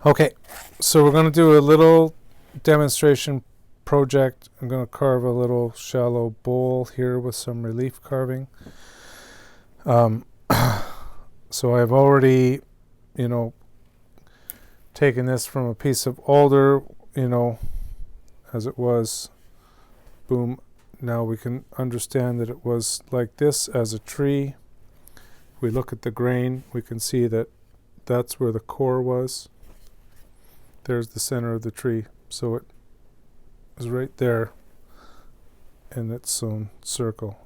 Okay, so we're going to do a little demonstration project. I'm going to carve a little shallow bowl here with some relief carving. So I've already, taken this from a piece of alder, as it was. Boom. Now we can understand that it was like this as a tree. If we look at the grain, we can see that that's where the core was. There's the center of the tree. So it is right there in its own circle.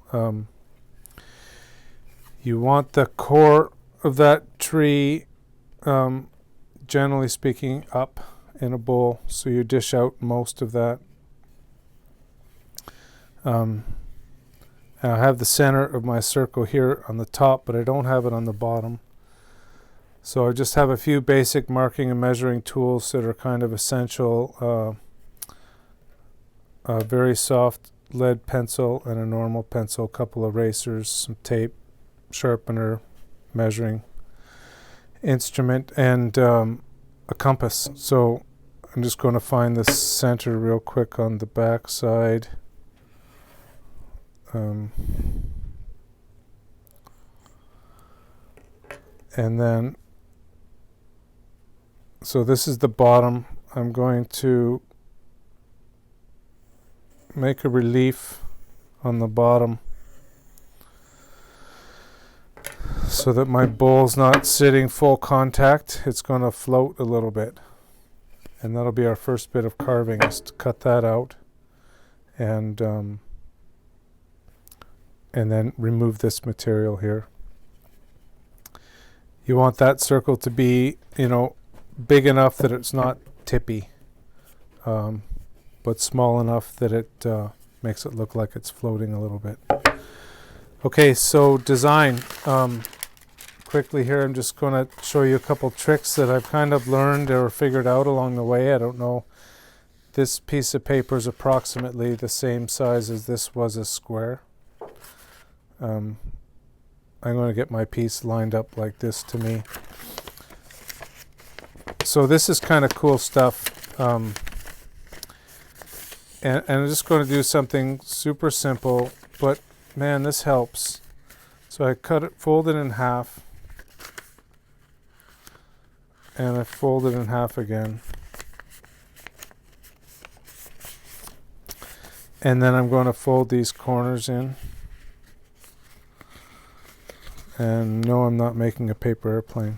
You want the core of that tree, generally speaking, up in a bowl. So you dish out most of that. I have the center of my circle here on the top, but I don't have it on the bottom. So I just have a few basic marking and measuring tools that are kind of essential. A very soft lead pencil and a normal pencil, a couple of erasers, some tape, sharpener, measuring instrument, and a compass. So I'm just going to find the center real quick on the back side. And then, so this is the bottom. I'm going to make a relief on the bottom so that my bowl's not sitting full contact. It's going to float a little bit. And that'll be our first bit of carving, is to cut that out and then remove this material here. You want that circle to be, big enough that it's not tippy, but small enough that it makes it look like it's floating a little bit. Okay, so design. Quickly here, I'm just going to show you a couple tricks that I've kind of learned or figured out along the way. I don't know. This piece of paper is approximately the same size as this was a square. I'm going to get my piece lined up like this to me. So this is kind of cool stuff. And I'm just going to do something super simple, but man, this helps. So I fold it in half, and I fold it in half again. And then I'm going to fold these corners in. And no, I'm not making a paper airplane.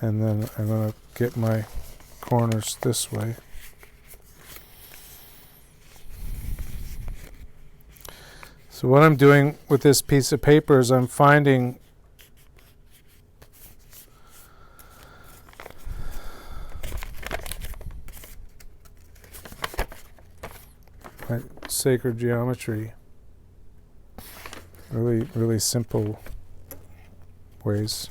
And then I'm going to get my corners this way. So what I'm doing with this piece of paper is I'm finding my sacred geometry. Really, really simple ways.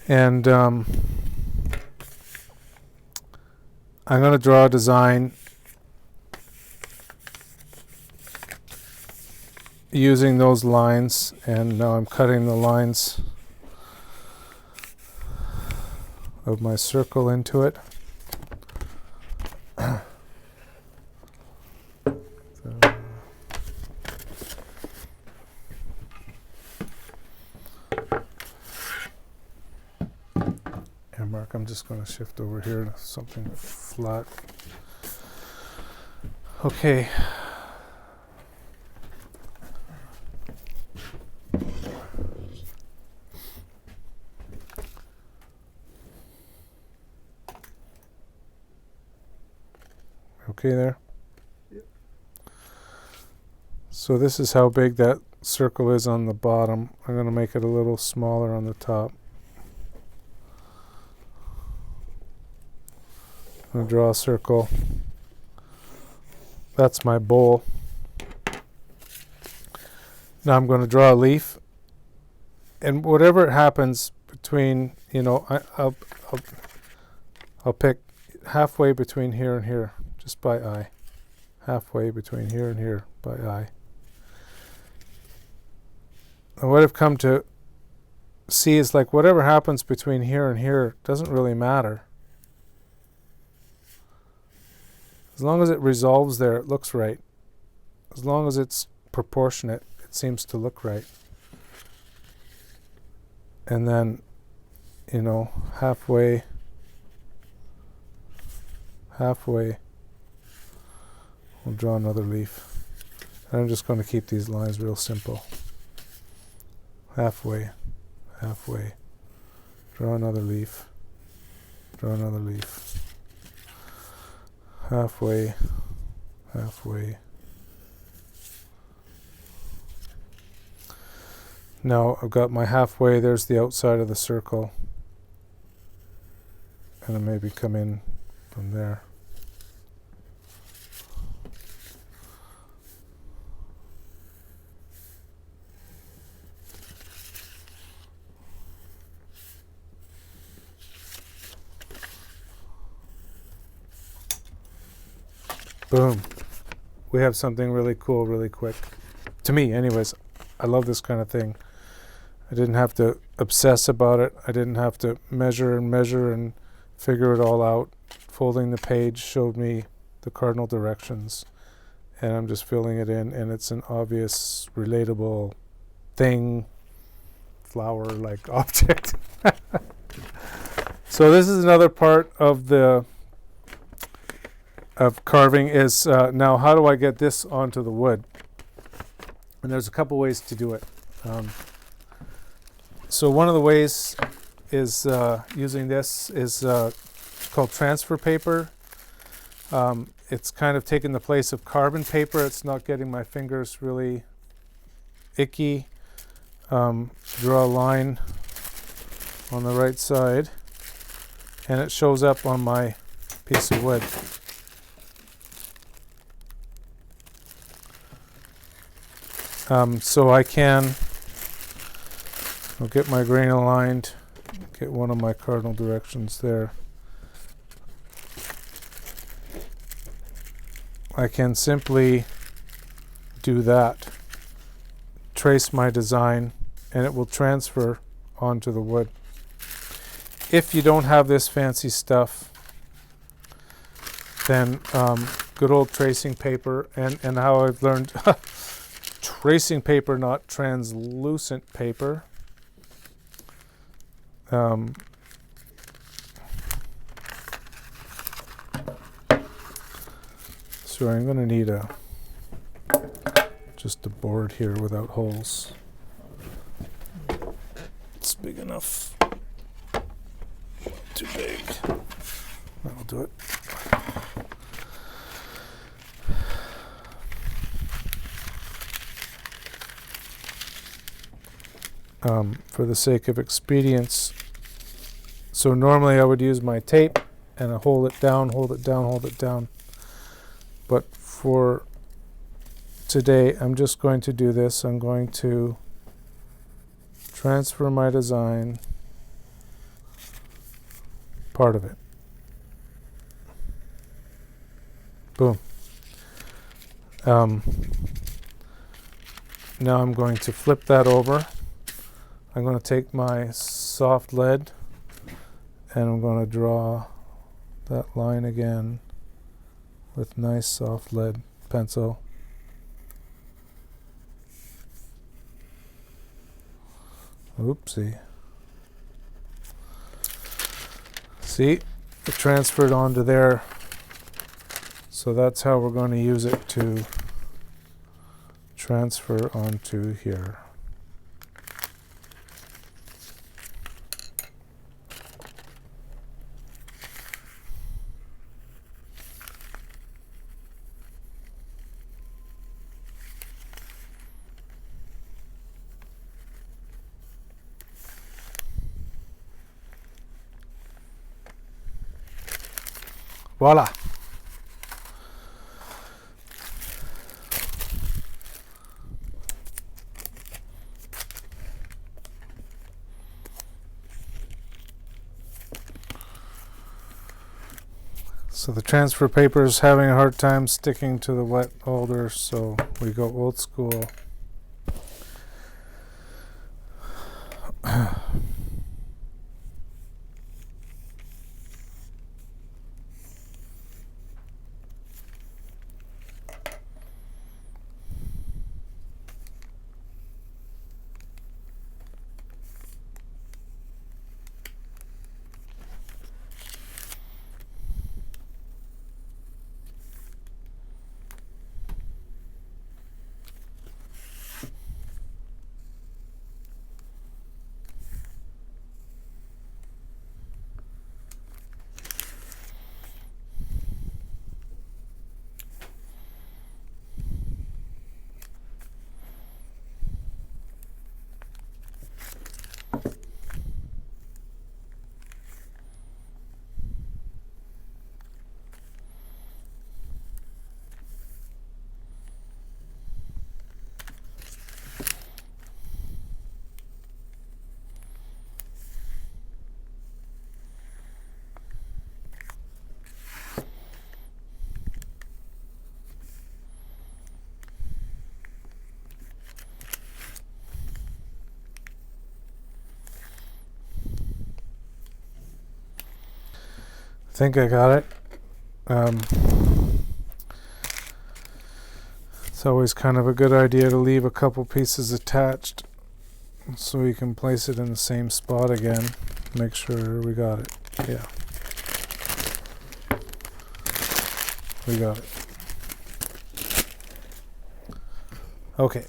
And I'm going to draw a design using those lines, and now I'm cutting the lines of my circle into it. Mark, I'm just going to shift over here to something flat. Okay. Okay there? Yep. So this is how big that circle is on the bottom. I'm going to make it a little smaller on the top. I'm going to draw a circle. That's my bowl. Now I'm going to draw a leaf. And whatever happens between, you know, I'll pick halfway between here and here, just by eye. Halfway between here and here by eye. And what I've come to see is like whatever happens between here and here doesn't really matter. As long as it resolves there, it looks right. As long as it's proportionate, it seems to look right. And then, you know, halfway, we'll draw another leaf. And I'm just going to keep these lines real simple. Halfway, draw another leaf, halfway. Now I've got my halfway, there's the outside of the circle, and then maybe come in from there. Boom. We have something really cool, really quick. To me, anyways. I love this kind of thing. I didn't have to obsess about it. I didn't have to measure and figure it all out. Folding the page showed me the cardinal directions, and I'm just filling it in, and it's an obvious, relatable thing, flower-like object. So this is another part of carving is now how do I get this onto the wood? And there's a couple ways to do it. So one of the ways is using this is called transfer paper. It's kind of taking the place of carbon paper. It's not getting my fingers really icky. Draw a line on the right side, and it shows up on my piece of wood. So I'll get my grain aligned, get one of my cardinal directions there. I can simply do that, trace my design, and it will transfer onto the wood. If you don't have this fancy stuff, then good old tracing paper, and how I've learned tracing paper, not translucent paper. So I'm going to need just a board here without holes. It's big enough. Too big. That'll do it. For the sake of expedience, so normally I would use my tape and I hold it down, but for today I'm just going to do this. I'm going to transfer my design, part of it. Boom. Now I'm going to flip that over. I'm going to take my soft lead and I'm going to draw that line again with nice soft lead pencil. Oopsie. See, it transferred onto there. So that's how we're going to use it to transfer onto here. Voila. So the transfer paper is having a hard time sticking to the wet holder, so we go old school. I think I got it. It's always kind of a good idea to leave a couple pieces attached so we can place it in the same spot again. Make sure we got it. Yeah. We got it. Okay.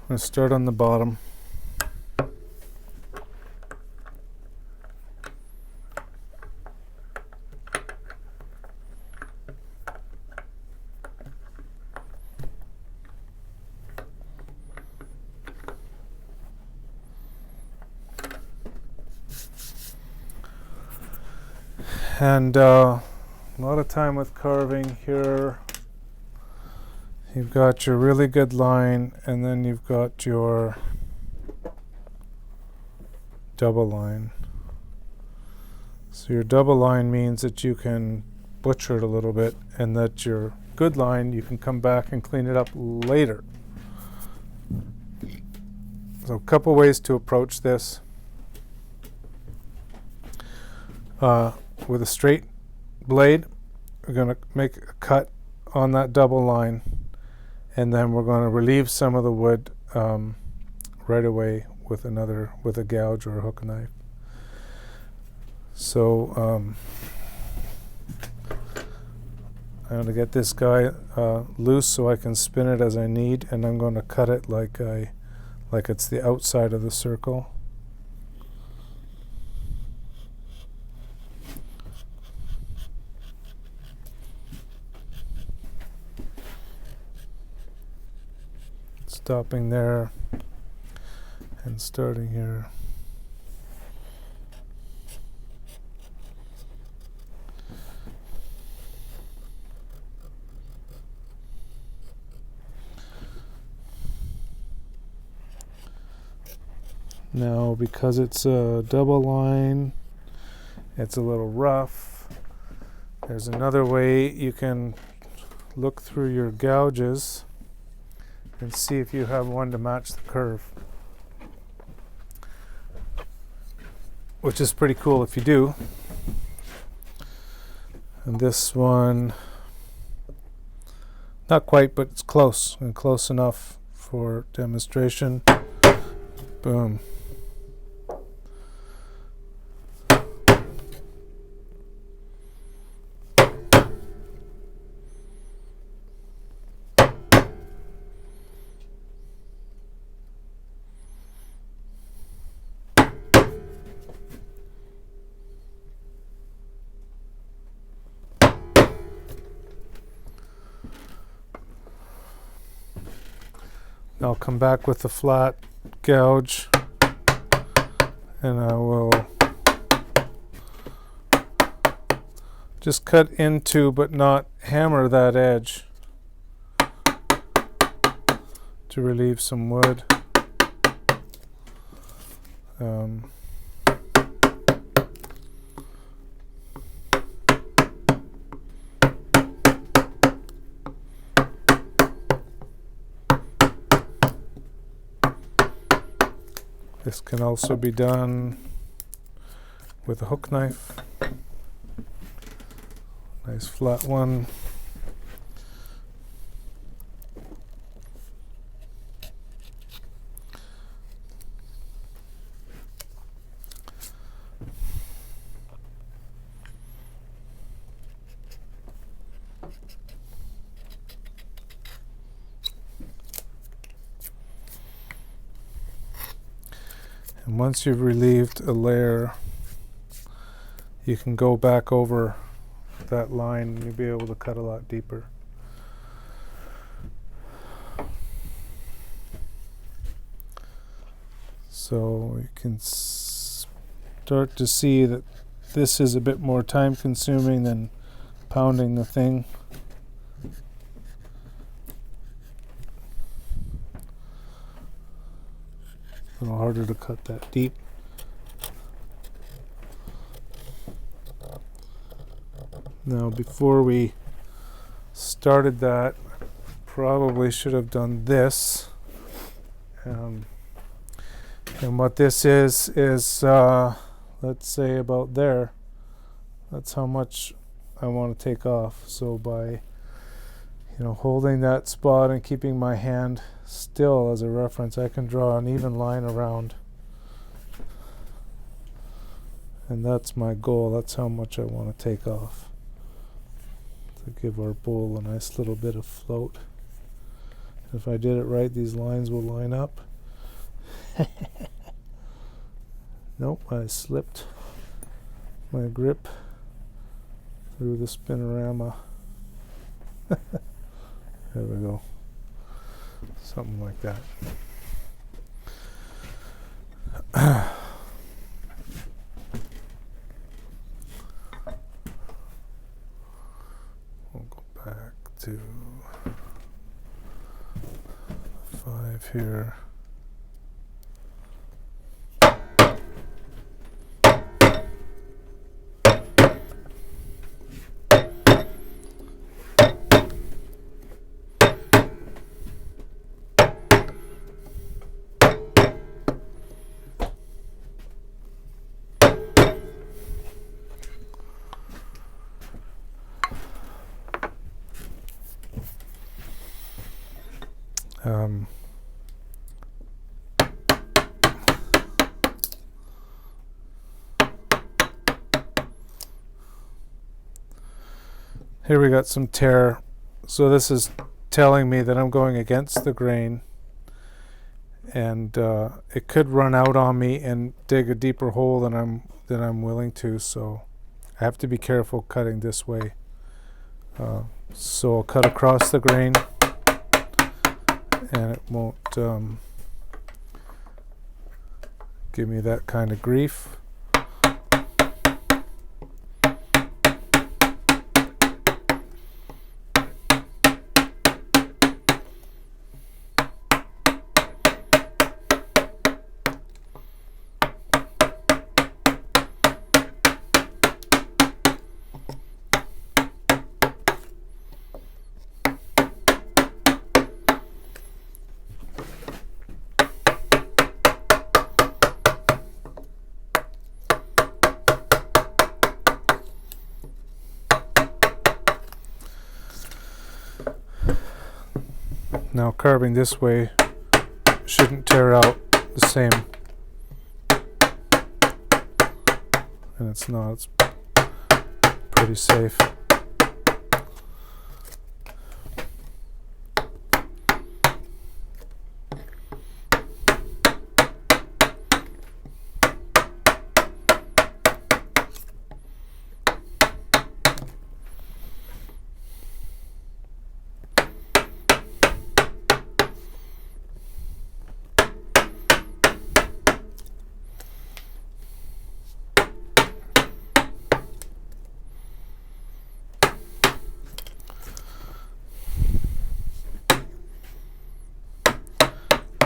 I'm going to start on the bottom. And a lot of time with carving here. You've got your really good line, and then you've got your double line. So your double line means that you can butcher it a little bit, and that your good line, you can come back and clean it up later. So a couple ways to approach this. With a straight blade, we're going to make a cut on that double line, and then we're going to relieve some of the wood right away with a gouge or a hook knife. So I'm going to get this guy loose so I can spin it as I need, and I'm going to cut it like it's the outside of the circle. Stopping there and starting here. Now, because it's a double line, it's a little rough. There's another way you can look through your gouges and see if you have one to match the curve, which is pretty cool if you do. And this one, not quite, but it's close, and close enough for demonstration. Boom. I'll come back with the flat gouge, and I will just cut into but not hammer that edge to relieve some wood. This can also be done with a hook knife. Nice flat one. And once you've relieved a layer, you can go back over that line and you'll be able to cut a lot deeper. So you can start to see that this is a bit more time consuming than pounding the thing. A little harder to cut that deep. Now, before we started that, probably should have done this. And what this is let's say about there. That's how much I want to take off. So by holding that spot and keeping my hand still as a reference, I can draw an even line around. And that's my goal. That's how much I want to take off, to give our bowl a nice little bit of float. If I did it right, these lines will line up. Nope, I slipped my grip through the spinorama. There we go. Something like that. We'll go back to 5 here. Here we got some tear, so this is telling me that I'm going against the grain, and it could run out on me and dig a deeper hole than I'm willing to. So I have to be careful cutting this way. So I'll cut across the grain, and it won't give me that kind of grief. Now carving this way shouldn't tear out the same, and it's not. It's pretty safe.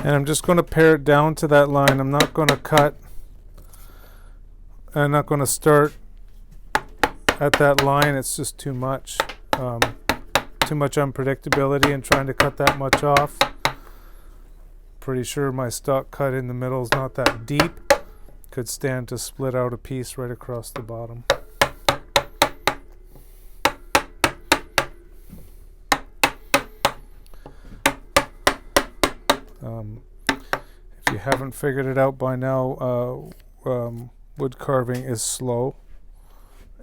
And I'm just going to pare it down to that line. I'm not going to cut. I'm not going to start at that line. It's just too much. Too much unpredictability in trying to cut that much off. Pretty sure my stock cut in the middle is not that deep. Could stand to split out a piece right across the bottom. If you haven't figured it out by now, wood carving is slow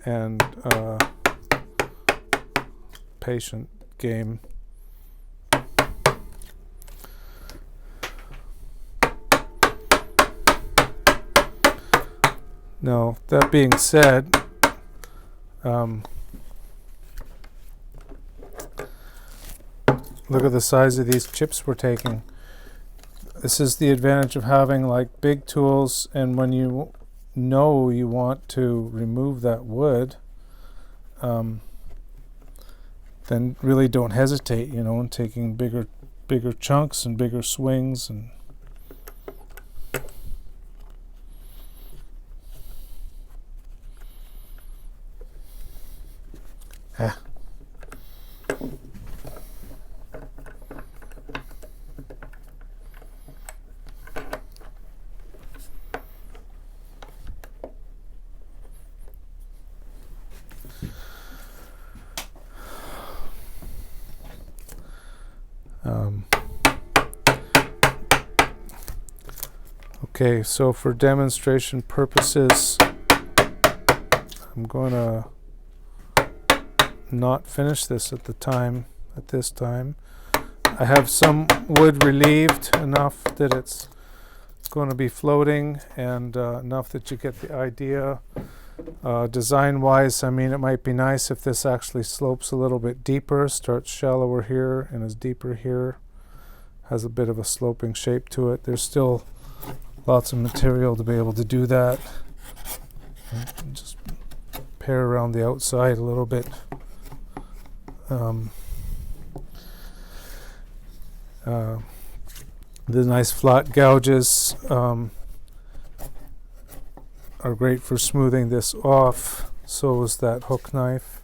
and patient game. Now, that being said, look at the size of these chips we're taking. This is the advantage of having like big tools, and when you know you want to remove that wood, then really don't hesitate, you know, in taking bigger chunks and bigger swings. And okay, so for demonstration purposes, I'm going to not finish this at this time. I have some wood relieved enough that it's going to be floating, and enough that you get the idea. Design wise, I mean, it might be nice if this actually slopes a little bit deeper, starts shallower here and is deeper here, has a bit of a sloping shape to it. There's still lots of material to be able to do that. Just pare around the outside a little bit. The nice flat gouges are great for smoothing this off. So is that hook knife.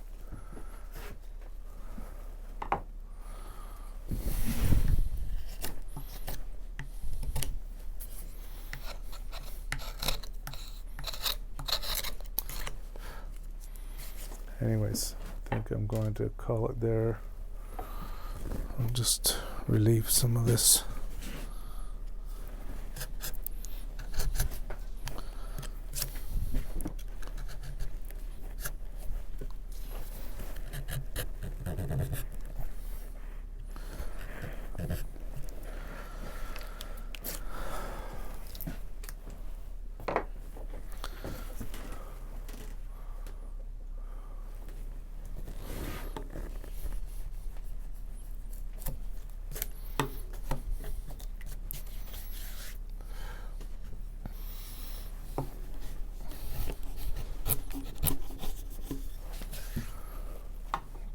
Anyways, I think I'm going to call it there. I'll just relieve some of this.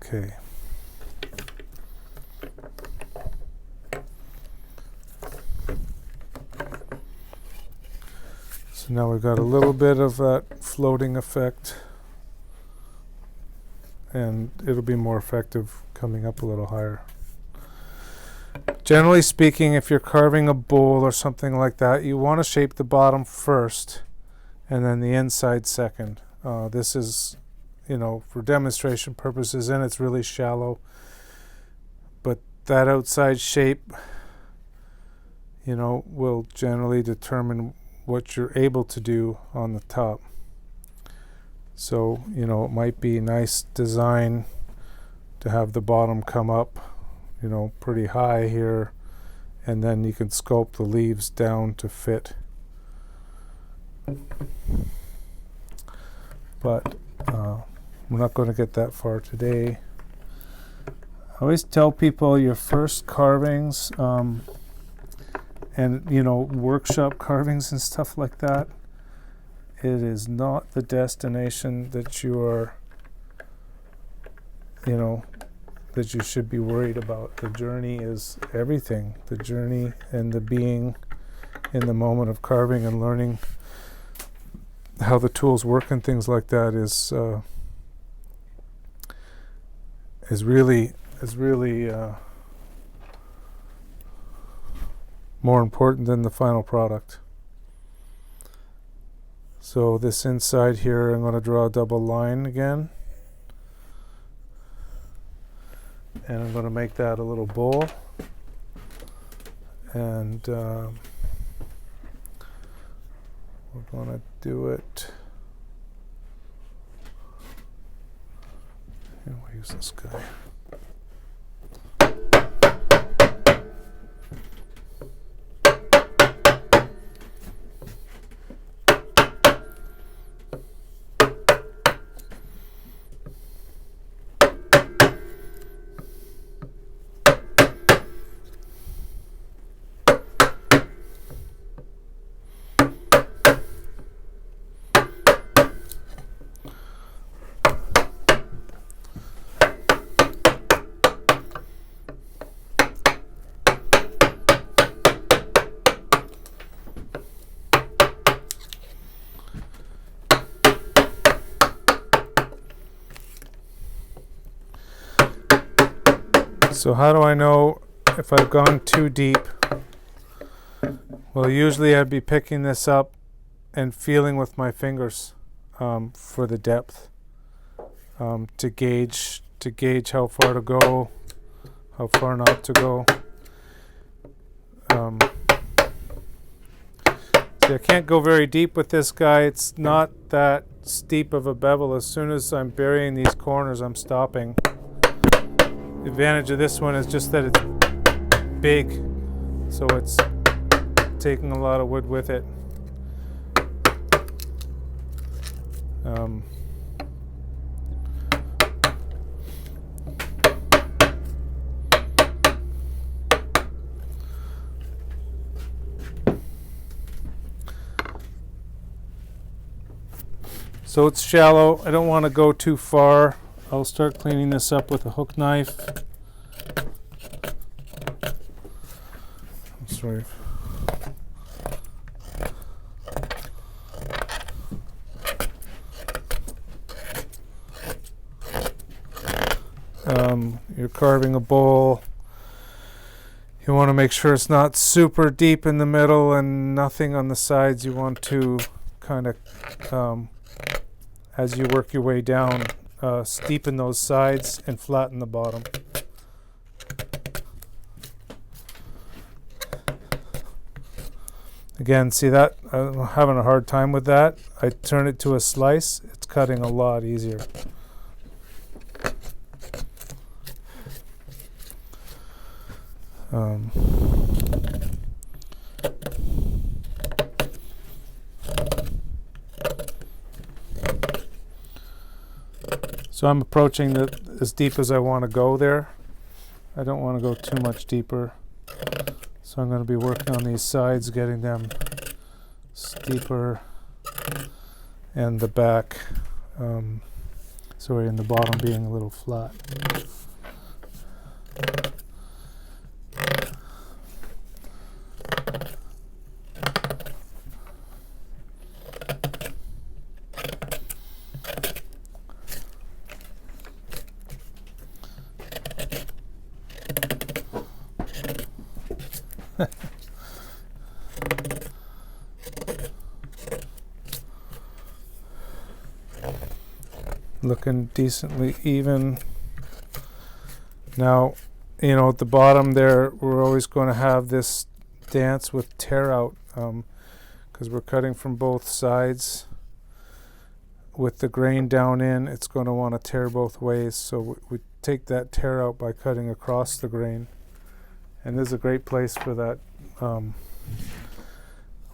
Okay. So now we've got a little bit of that floating effect, and it'll be more effective coming up a little higher. Generally speaking, if you're carving a bowl or something like that, you want to shape the bottom first and then the inside second. This is, you know, for demonstration purposes, and it's really shallow, but that outside shape, you know, will generally determine what you're able to do on the top. So, you know, it might be a nice design to have the bottom come up, you know, pretty high here, and then you can sculpt the leaves down to fit. But we're not going to get that far today. I always tell people your first carvings, and you know, workshop carvings and stuff like that, it is not the destination that you are, you know, that you should be worried about. The journey is everything. The journey and the being in the moment of carving and learning how the tools work and things like that is really more important than the final product. So this inside here, I'm going to draw a double line again, and I'm going to make that a little bowl, and we're going to do it. And we'll use this guy. So how do I know if I've gone too deep? Well, usually I'd be picking this up and feeling with my fingers for the depth, to gauge how far to go, how far not to go. See, I can't go very deep with this guy. It's not that steep of a bevel. As soon as I'm burying these corners, I'm stopping. The advantage of this one is just that it's big, so it's taking a lot of wood with it. So it's shallow. I don't want to go too far. I'll start cleaning this up with a hook knife. Sorry. You're carving a bowl. You want to make sure it's not super deep in the middle and nothing on the sides. You want to kind of, as you work your way down, steepen those sides and flatten the bottom. Again, see that? I'm having a hard time with that. I turn it to a slice, it's cutting a lot easier. So I'm approaching as deep as I want to go there. I don't want to go too much deeper. So I'm going to be working on these sides, getting them steeper, and the back, and the bottom being a little flat. Looking decently even. Now, at the bottom there, we're always going to have this dance with tear out, because we're cutting from both sides. With the grain down in, it's going to want to tear both ways, so we take that tear out by cutting across the grain. And this is a great place for that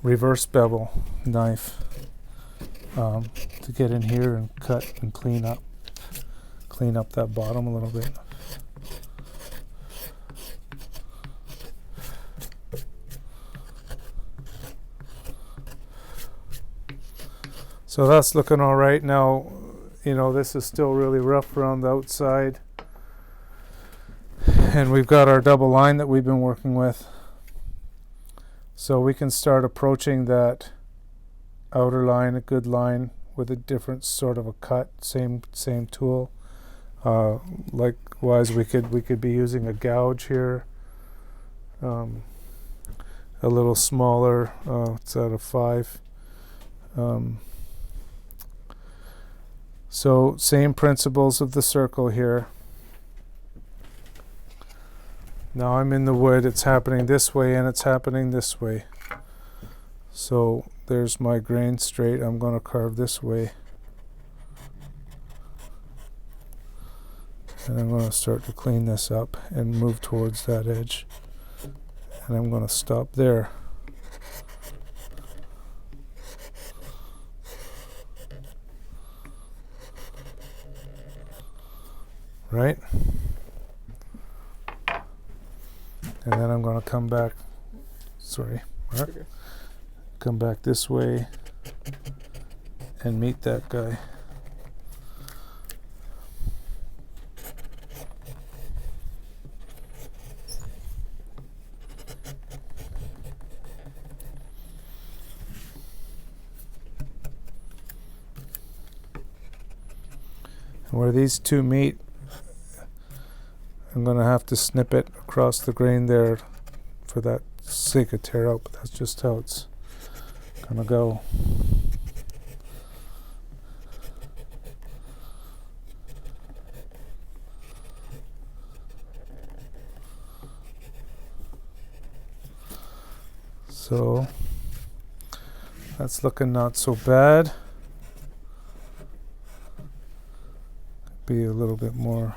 reverse bevel knife, to get in here and cut and clean up that bottom a little bit. So that's looking all right. Now, this is still really rough around the outside. And we've got our double line that we've been working with. So we can start approaching that outer line, a good line, with a different sort of a cut, same tool. Likewise, we could be using a gouge here, a little smaller. It's out of 5. So same principles of the circle here. Now I'm in the wood, it's happening this way and it's happening this way. So there's my grain straight. I'm going to carve this way. And I'm going to start to clean this up and move towards that edge. And I'm going to stop there. Right? And then I'm going to come back, come back this way and meet that guy. And where these two meet, I'm going to have to snip it across the grain there for that sake of tear out, but that's just how it's going to go. So that's looking not so bad. Be a little bit more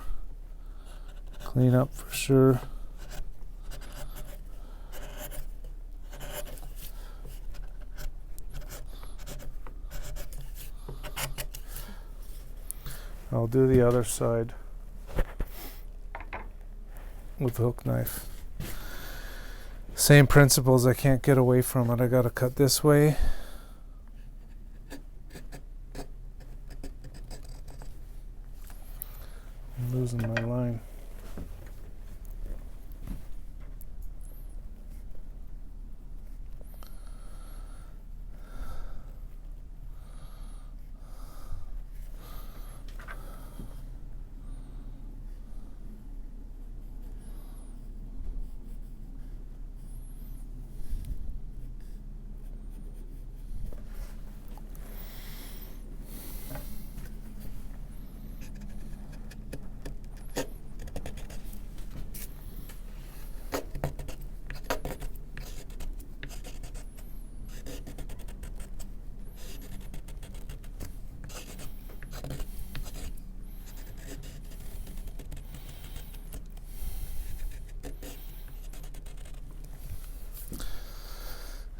clean up for sure. I'll do the other side with the hook knife. Same principles, I can't get away from it. I gotta cut this way. I'm losing my line.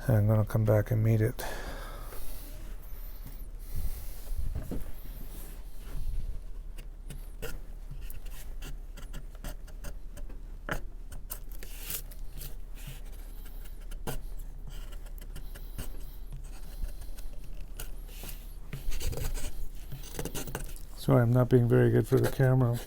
And I'm going to come back and meet it. Sorry, I'm not being very good for the camera.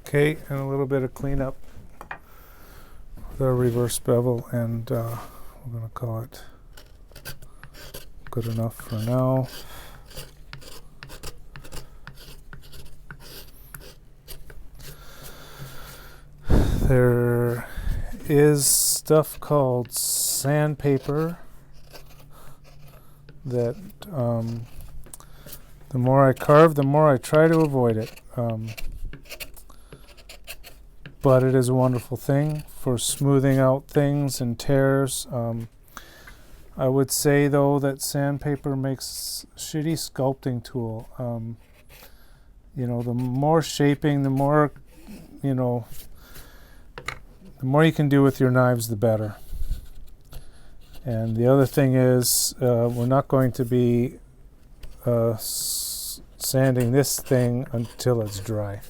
Okay, and a little bit of cleanup with our reverse bevel, and we're going to call it good enough for now. There is stuff called sandpaper that the more I carve, the more I try to avoid it. But it is a wonderful thing for smoothing out things and tears. I would say though that sandpaper makes a shitty sculpting tool. You know, the more shaping, the more, you know, the more you can do with your knives, the better. And the other thing is, we're not going to be sanding this thing until it's dry.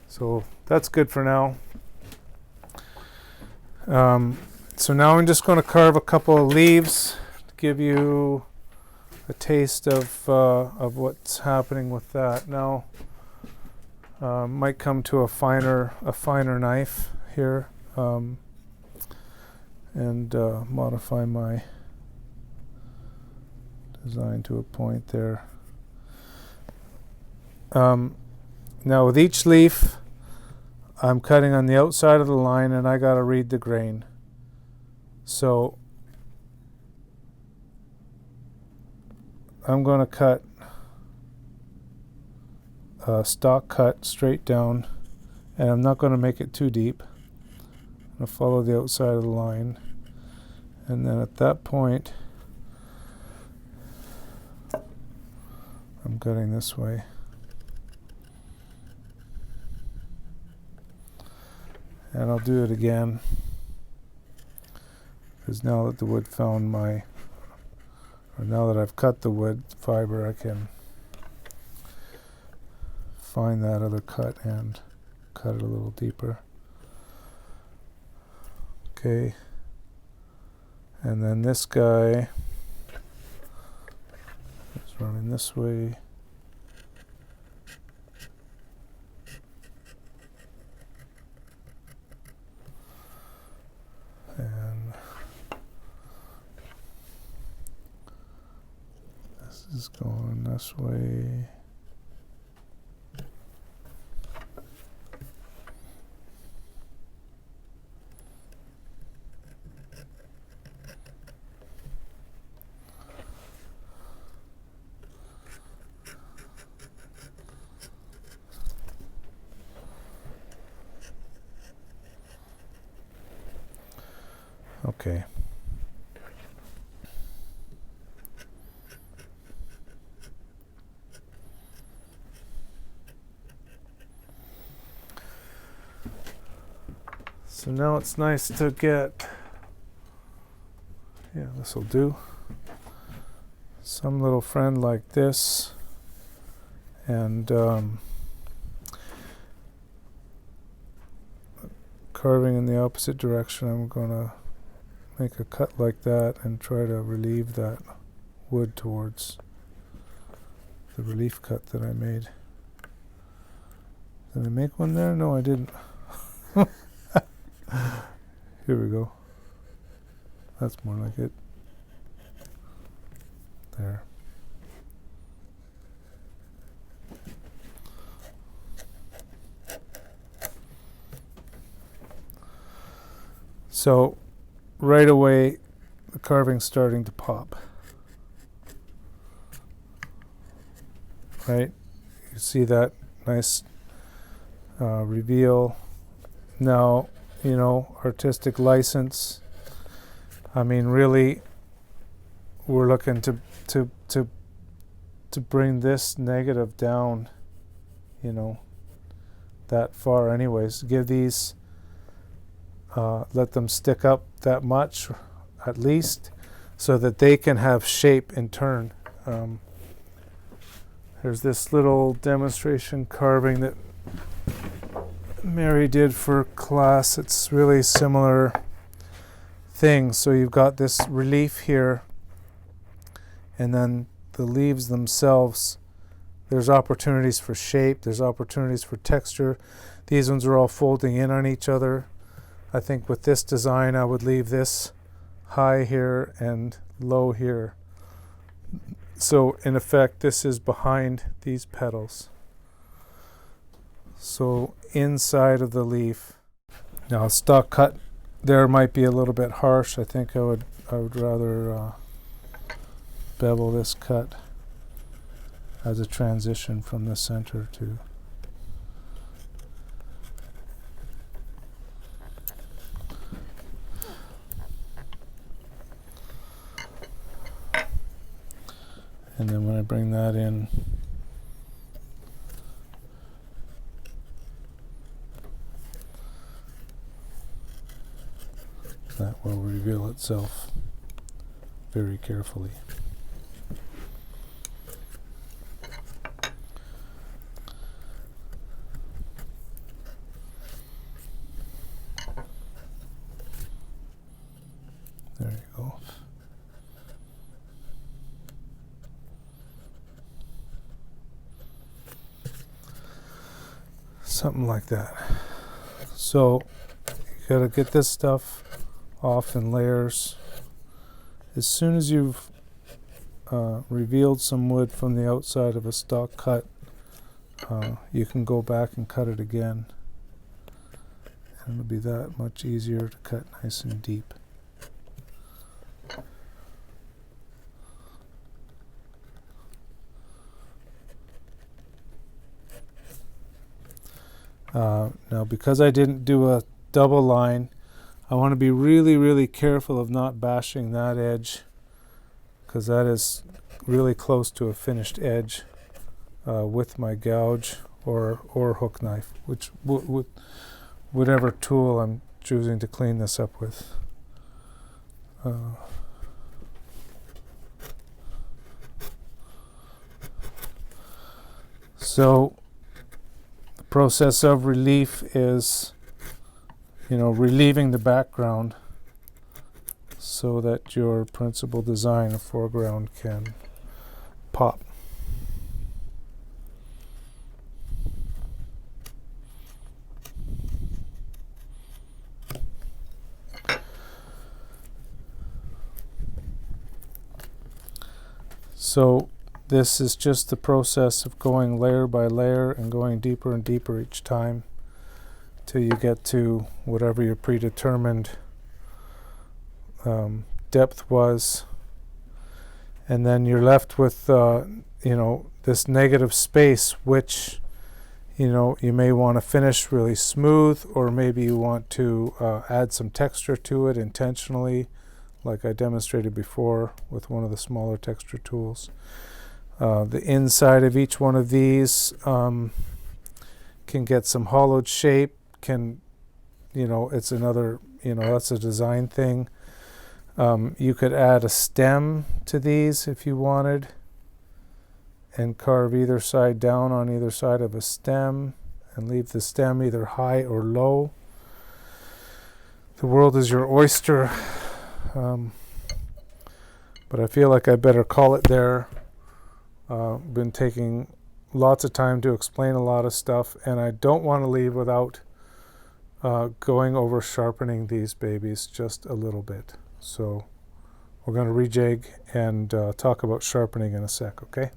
So that's good for now. So now I'm just going to carve a couple of leaves to give you a taste of what's happening with that. Now, might come to a finer knife here, and modify my design to a point there. Now with each leaf, I'm cutting on the outside of the line, and I got to read the grain. So I'm going to cut a stock cut straight down, and I'm not going to make it too deep. I'm going to follow the outside of the line, and then at that point I'm cutting this way. And I'll do it again, because now that the wood found my, or now that I've cut the wood fiber, I can find that other cut and cut it a little deeper. Okay, and then this guy is running this way. And this is going this way. Okay. So now it's nice to get, yeah, this will do, some little friend like this, and carving in the opposite direction. I'm going to make a cut like that and try to relieve that wood towards the relief cut that I made. Did I make one there? No, I didn't. Here we go. That's more like it. There. So right away, the carving's starting to pop. Right? You see that nice reveal. Now, you know, artistic license. I mean, really, we're looking to bring this negative down, you know, that far anyways. Give these, let them stick up that much at least, so that they can have shape in turn. There's this little demonstration carving that Mary did for class. It's really similar thing. So you've got this relief here, and then the leaves themselves, there's opportunities for shape, there's opportunities for texture. These ones are all folding in on each other. I think with this design I would leave this high here and low here. So in effect this is behind these petals. So inside of the leaf. Now a stock cut there might be a little bit harsh. I think I would rather bevel this cut as a transition from the center to and then when I bring that in, That will reveal itself very carefully. There you go. Something like that. So you gotta get this stuff off in layers. As soon as you've revealed some wood from the outside of a stock cut, you can go back and cut it again, and it'll be that much easier to cut nice and deep. Now, because I didn't do a double line, I want to be really careful of not bashing that edge, because that is really close to a finished edge with my gouge or hook knife, which whatever tool I'm choosing to clean this up with. So the process of relief is, relieving the background so that your principal design of foreground can pop. So this is just the process of going layer by layer and going deeper and deeper each time till you get to whatever your predetermined depth was, and then you're left with this negative space, which you may want to finish really smooth, or maybe you want to add some texture to it intentionally, like I demonstrated before with one of the smaller texture tools. The inside of each one of these can get some hollowed shape, it's another, that's a design thing. You could add a stem to these if you wanted, and carve either side down on either side of a stem and leave the stem either high or low. The world is your oyster, but I feel like I better call it there. Been taking lots of time to explain a lot of stuff, and I don't want to leave without going over sharpening these babies just a little bit. So we're going to rejig and talk about sharpening in a sec, okay?